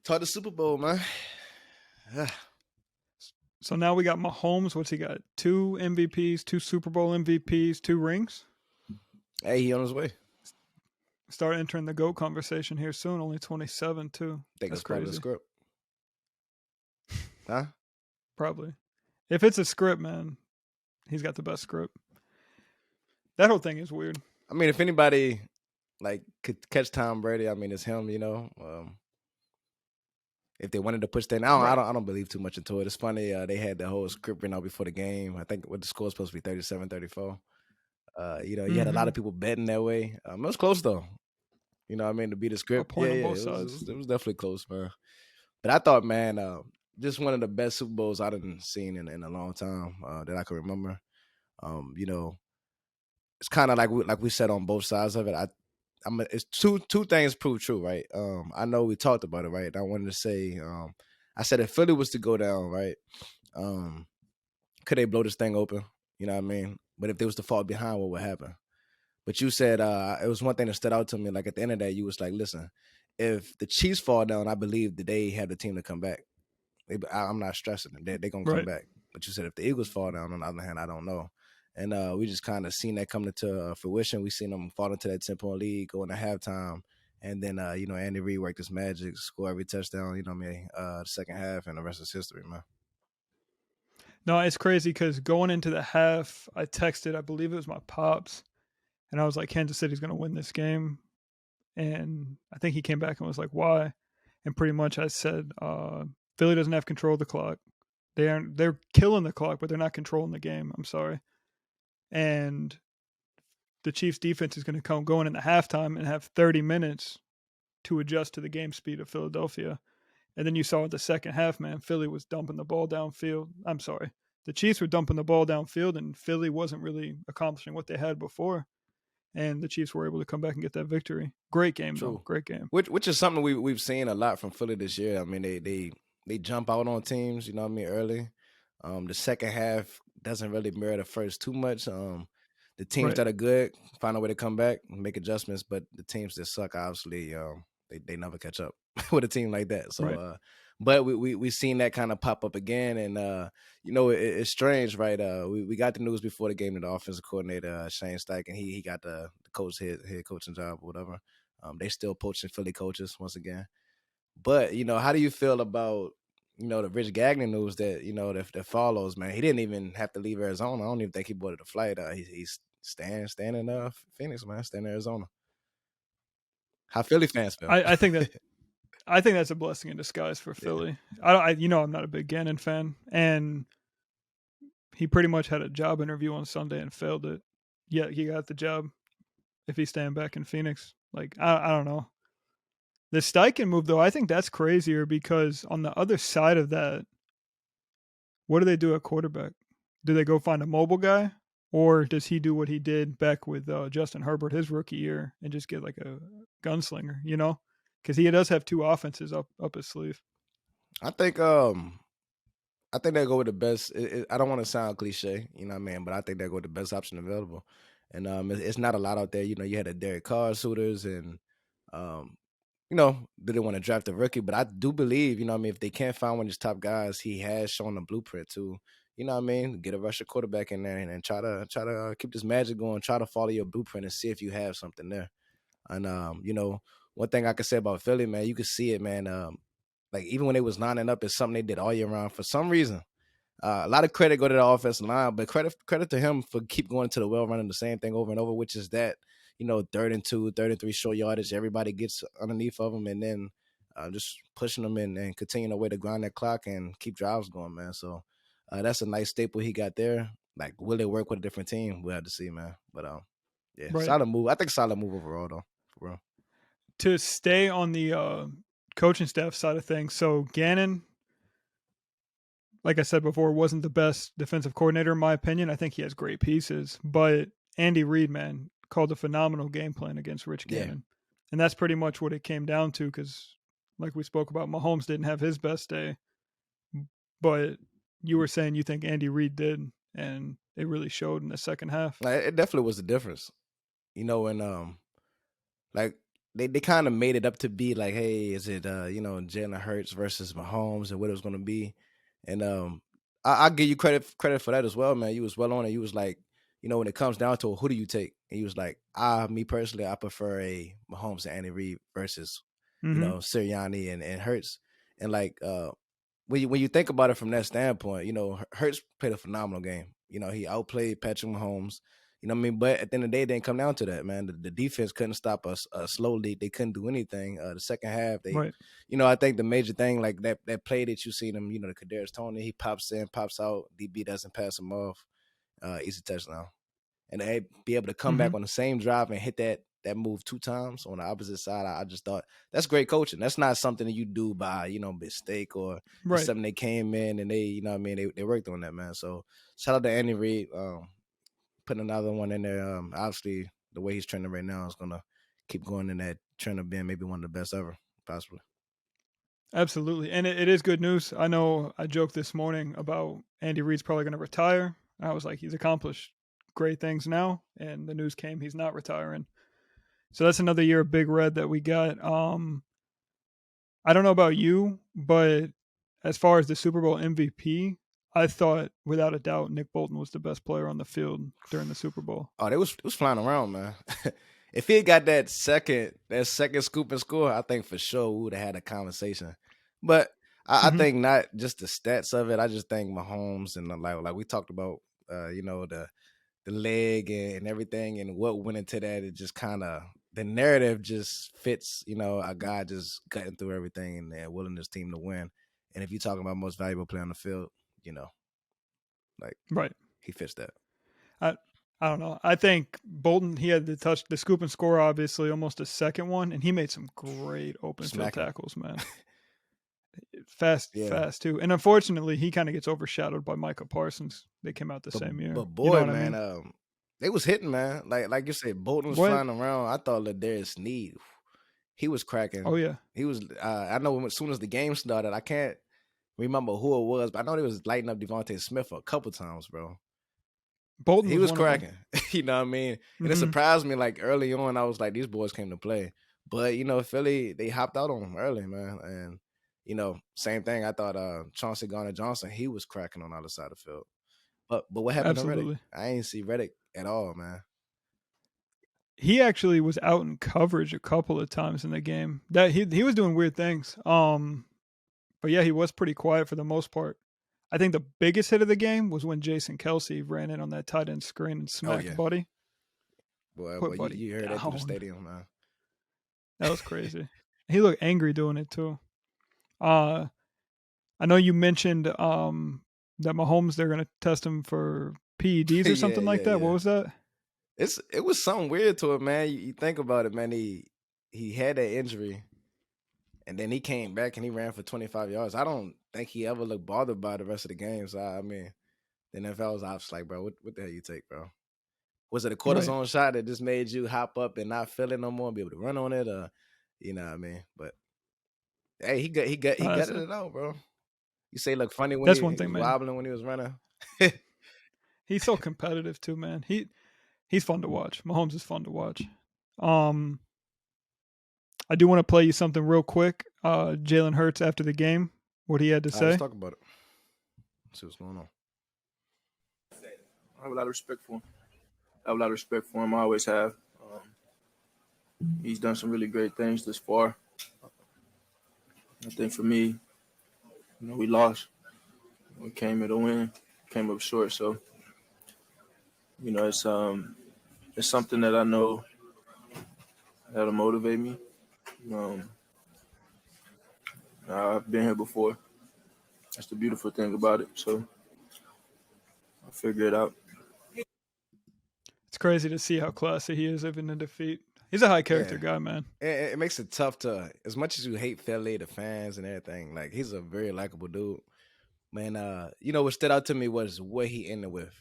Talk the Super Bowl, man. So now we got Mahomes. What's he got? 2 MVPs, 2 Super Bowl MVPs, 2 rings. Hey, he on his way. Start entering the GOAT conversation here soon. Only 27 too. Think That's it's part of the crazy. script. Huh? Probably. If it's a script, man, he's got the best script. That whole thing is weird. I mean, if anybody could catch Tom Brady, I mean, it's him. If they wanted to push that, I don't believe too much into it. It's funny. They had the whole script written out before the game. I think what the score was supposed to be 37-34. You had a lot of people betting that way. It was close though. You know what I mean? To beat the script. A point on both sides. It was definitely close, man. But I thought, man, just one of the best Super Bowls I've seen in a long time that I can remember. It's kind of like we said on both sides of it. It's two things prove true, right? I know we talked about it, right? I wanted to say, I said if Philly was to go down, right, could they blow this thing open? You know what I mean? But if they was to fall behind, what would happen? But you said it was one thing that stood out to me. Like at the end of that, you was like, listen, if the Chiefs fall down, I believe that they have the team to come back. I'm not stressing them. They're going to come back. But you said if the Eagles fall down, on the other hand, I don't know. And we just kind of seen that come into fruition. We seen them fall into that 10-point lead, go into halftime. And then, Andy Reid worked his magic, score every touchdown, the second half, and the rest is history, man. No, it's crazy because going into the half, I texted, I believe it was my pops, and I was like, Kansas City's going to win this game. And I think he came back and was like, why? And pretty much I said, Philly doesn't have control of the clock. They're killing the clock, but they're not controlling the game. I'm sorry. And the Chiefs defense is going to go in the halftime and have 30 minutes to adjust to the game speed of Philadelphia. And then you saw in the second half, man, Philly was dumping the ball downfield. I'm sorry. The Chiefs were dumping the ball downfield, and Philly wasn't really accomplishing what they had before. And the Chiefs were able to come back and get that victory. Great game, though. Great game. Which is something we've seen a lot from Philly this year. I mean, they jump out on teams, early. The second half doesn't really mirror the first too much. The teams that are good find a way to come back and make adjustments, but the teams that suck, obviously, they never catch up with a team like that. So, but we seen that kind of pop up again, and it's strange, right? We got the news before the game that the offensive coordinator Shane Steichen, he got the head coaching job or whatever. They still poaching Philly coaches once again. But how do you feel about the Rich Gagnon news that that follows, man? He didn't even have to leave Arizona. I don't even think he boarded a flight. He's staying in Phoenix, man, staying in Arizona. How Philly fans feel? I think that's a blessing in disguise for Philly. I'm not a big Gannon fan, and he pretty much had a job interview on Sunday and failed it. Yeah, he got the job. If he's staying back in Phoenix, I don't know. The Steichen move, though, I think that's crazier because on the other side of that, what do they do at quarterback? Do they go find a mobile guy? Or does he do what he did back with Justin Herbert his rookie year and just get like a gunslinger, Because he does have 2 offenses up his sleeve. I think they go with the best. I don't want to sound cliche, you know what I mean? But I think they go with the best option available. And it's not a lot out there. You had the Derek Carr suitors and, didn't want to draft a rookie. But I do believe, if they can't find one of his top guys, he has shown the blueprint to, get a Russian quarterback in there and try to keep this magic going, try to follow your blueprint and see if you have something there. And, one thing I can say about Philly, man, you can see it, man. Even when they was lining up, it's something they did all year round for some reason. A lot of credit go to the offensive line, but credit to him for keep going to the well, running the same thing over and over, which is that, 3rd and 2, 3rd and 3 short yardage. Everybody gets underneath of them and then just pushing them in and continuing the way to grind that clock and keep drives going, man. So that's a nice staple he got there. Will it work with a different team? We'll have to see, man. But solid move. I think solid move overall, though. For real. To stay on the coaching staff side of things, so Gannon, like I said before, wasn't the best defensive coordinator in my opinion. I think he has great pieces, but Andy Reid, man, called a phenomenal game plan against Rich Gannon. And that's pretty much what it came down to because, like we spoke about, Mahomes didn't have his best day, but you were saying you think Andy Reid did, and it really showed in the second half. It definitely was the difference. And they kind of made it up to be like, hey, is it Jalen Hurts versus Mahomes and what it was going to be, and I'll give you credit for that as well, man. You was well on it. You was like, when it comes down to it, who do you take? And he was like, me personally, I prefer a Mahomes and Andy Reid versus Sirianni and Hurts, and like when you think about it from that standpoint, Hurts played a phenomenal game. He outplayed Patrick Mahomes. You know what I mean? But at the end of the day, it didn't come down to that, man. The defense couldn't stop us slowly. They couldn't do anything. The second half, Right. I think the major thing, like that play that you seen him, the Kadarius Toney, he pops in, pops out. DB doesn't pass him off. Easy touchdown. And they be able to come back on the same drive and hit that move 2 times on the opposite side. I just thought that's great coaching. That's not something that you do by, mistake or something they came in and they, they worked on that, man. So shout out to Andy Reid. Putting another one in there. Obviously, the way he's trending right now is going to keep going in that trend of being maybe one of the best ever, possibly. Absolutely. And it is good news. I know I joked this morning about Andy Reid's probably going to retire. I was like, he's accomplished great things now. And the news came, he's not retiring. So that's another year of Big Red that we got. I don't know about you, but as far as the Super Bowl MVP, I thought without a doubt Nick Bolton was the best player on the field during the Super Bowl. Oh, it was flying around, man. If he had got that second scoop and score, I think for sure we would have had a conversation. But I think not just the stats of it. I just think Mahomes and like we talked about, the leg and everything and what went into that. It just kind of the narrative just fits. A guy just cutting through everything and willing his team to win. And if you're talking about most valuable player on the field, right, he fits that. I don't know. I think Bolton, he had the scoop and score, obviously, almost a second one, and he made some great open field tackles, man. Fast too. And unfortunately, he kind of gets overshadowed by Micah Parsons. They came out the same year. But boy, man, they was hitting, man. Like you said, Bolton was flying around. I thought Ladarius Sneed, he was cracking. Oh yeah, he was. I know as soon as the game started, I can't remember who it was, but I know they was lighting up Devontae Smith a couple times, bro. Bolton, he was cracking. You know what I mean? And it surprised me. Like early on, I was like, these boys came to play. But Philly, they hopped out on them early, man. And same thing. I thought Chauncey Gardner-Johnson, he was cracking on the other side of the field. But what happened to Reddick? I ain't see Reddick at all, man. He actually was out in coverage a couple of times in the game. That he was doing weird things. But yeah, he was pretty quiet for the most part. I think the biggest hit of the game was when Jason Kelce ran in on that tight end screen and smacked Buddy. Boy, Buddy you heard that through the stadium, man. That was crazy. He looked angry doing it too. I know you mentioned that Mahomes, they're going to test him for PEDs or something like that. Yeah. What was that? It was something weird to it, man. You think about it, man. He had that injury. And then he came back and he ran for 25 yards. I don't think he ever looked bothered by the rest of the game. So, I mean, the NFL was obviously like, bro, what the hell you take, bro? Was it a cortisone shot that just made you hop up and not feel it no more and be able to run on it? Or, you know what I mean? But, hey, he gutted it out, bro. You say look funny when he was wobbling when he was running. He's so competitive too, man. He's fun to watch. Mahomes is fun to watch. I do want to play you something real quick. Jalen Hurts after the game, what he had to say. Let's talk about it. Let's see what's going on. I have a lot of respect for him. I always have. He's done some really great things this far. I think for me, we lost. We came here to win, came up short. So, it's something that I know that'll motivate me. I've been here before. That's the beautiful thing about it. So I'll figure it out. It's crazy to see how classy he is even in defeat. He's a high character guy, man. It makes it tough to, as much as you hate Philly, the fans and everything, like he's a very likable dude. Man, what stood out to me was what he ended with.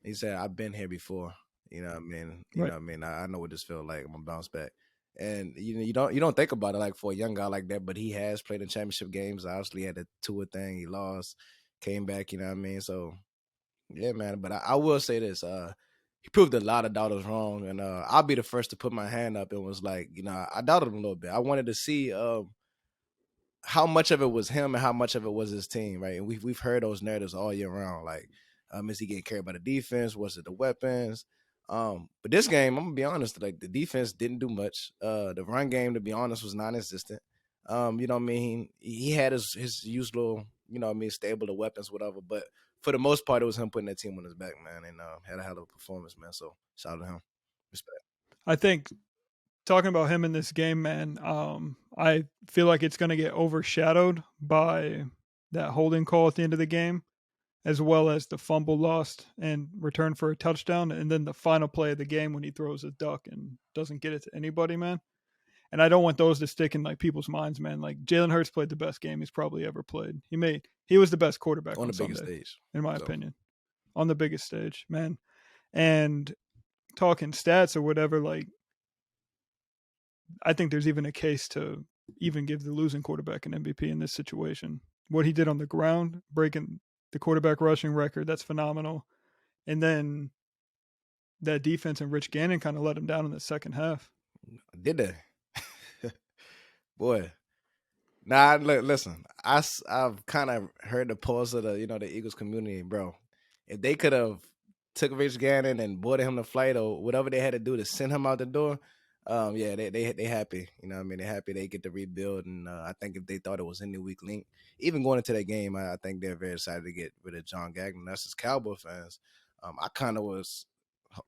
He said, I've been here before. You know what I mean? You know what I mean? I know what this feels like. I'm gonna bounce back. And you don't think about it like for a young guy like that, but he has played in championship games. Obviously, had the Tua thing, he lost, came back. You know what I mean? So, yeah, man. But I will say this: he proved a lot of doubters wrong, and I'll be the first to put my hand up and was like, I doubted him a little bit. I wanted to see how much of it was him and how much of it was his team, right? And we've heard those narratives all year round. Like, is he getting carried by the defense? Was it the weapons? But this game, I'm gonna be honest, like the defense didn't do much. The run game, to be honest, was non-existent. You know what I mean? He had his usual, stable of weapons, whatever. But for the most part, it was him putting that team on his back, man, and had a hell of a performance, man. So shout out to him. Respect. I think talking about him in this game, man, I feel like it's going to get overshadowed by that holding call at the end of the game, as well as the fumble lost and return for a touchdown, and then the final play of the game when he throws a duck and doesn't get it to anybody, man. And I don't want those to stick in like people's minds, man. Like Jalen Hurts played the best game he's probably ever played. He was the best quarterback on the Sunday, biggest stage, in my opinion, on the biggest stage, man. And talking stats or whatever, like I think there's even a case to even give the losing quarterback an MVP in this situation. What he did on the ground, breaking the quarterback rushing record, that's phenomenal. And then that defense and Rich Gannon kind of let him down in the second half. Did they? Boy. Nah, listen. I've kind of heard the pulse of the the Eagles community, bro. If they could have took Rich Gannon and boarded him the flight or whatever they had to do to send him out the door, yeah, they happy. You know what I mean? They're happy they get to rebuild. And I think if they thought it was any weak link, even going into that game, I think they're very excited to get rid of John Gagnon. That's just Cowboy fans. I kind of was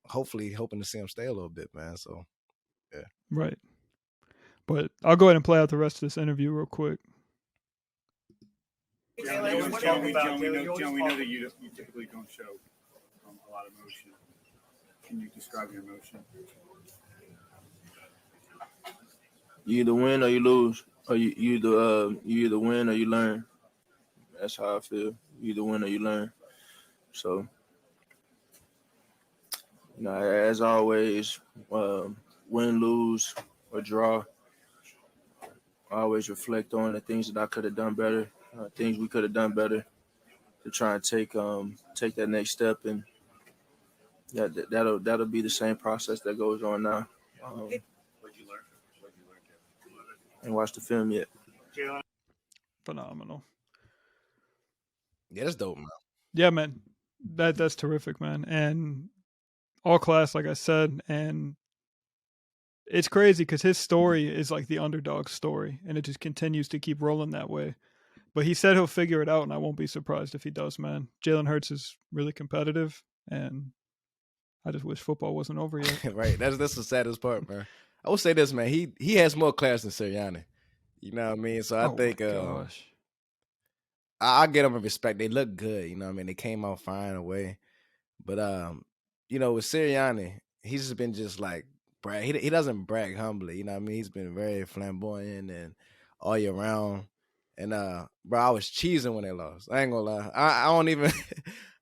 hopefully hoping to see him stay a little bit, man. So, yeah. Right. But I'll go ahead and play out the rest of this interview real quick. John, we know that you typically don't show a lot of emotion. Can you describe your emotion? You either win or you lose, or you either win or you learn. That's how I feel. You either win or you learn. So, as always, win, lose, or draw. I always reflect on the things that I could have done better, things we could have done better to try and take that next step, and that'll be the same process that goes on now. What'd you learn? And watch the film yet. Phenomenal. Yeah, that's dope, man. Yeah, man. That's terrific, man. And all class, like I said, and it's crazy because his story is like the underdog story, and it just continues to keep rolling that way. But he said he'll figure it out, and I won't be surprised if he does, man. Jalen Hurts is really competitive, and I just wish football wasn't over yet. Right. That's the saddest part, man. I will say this, man. He has more class than Sirianni. You know what I mean? So I think I get them a respect. They look good. You know what I mean? They came out fine away. But, with Sirianni, he's just been just like, brag. He doesn't brag humbly. You know what I mean? He's been very flamboyant and all year round. And, bro, I was cheesing when they lost. I ain't gonna lie. I don't even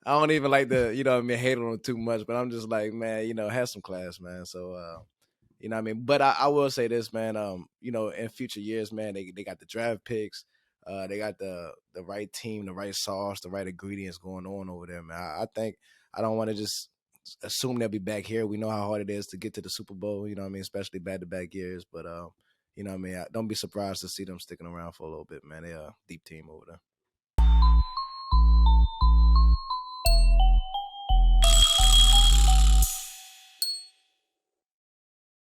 I don't even like to, hate on them too much. But I'm just like, man, have some class, man. So, you know what I mean? But I will say this, man, in future years, man, they got the draft picks. They got the right team, the right sauce, the right ingredients going on over there, man. I think I don't want to just assume they'll be back here. We know how hard it is to get to the Super Bowl, you know what I mean, especially back-to-back years. But, you know what I mean, don't be surprised to see them sticking around for a little bit, man. They're a deep team over there.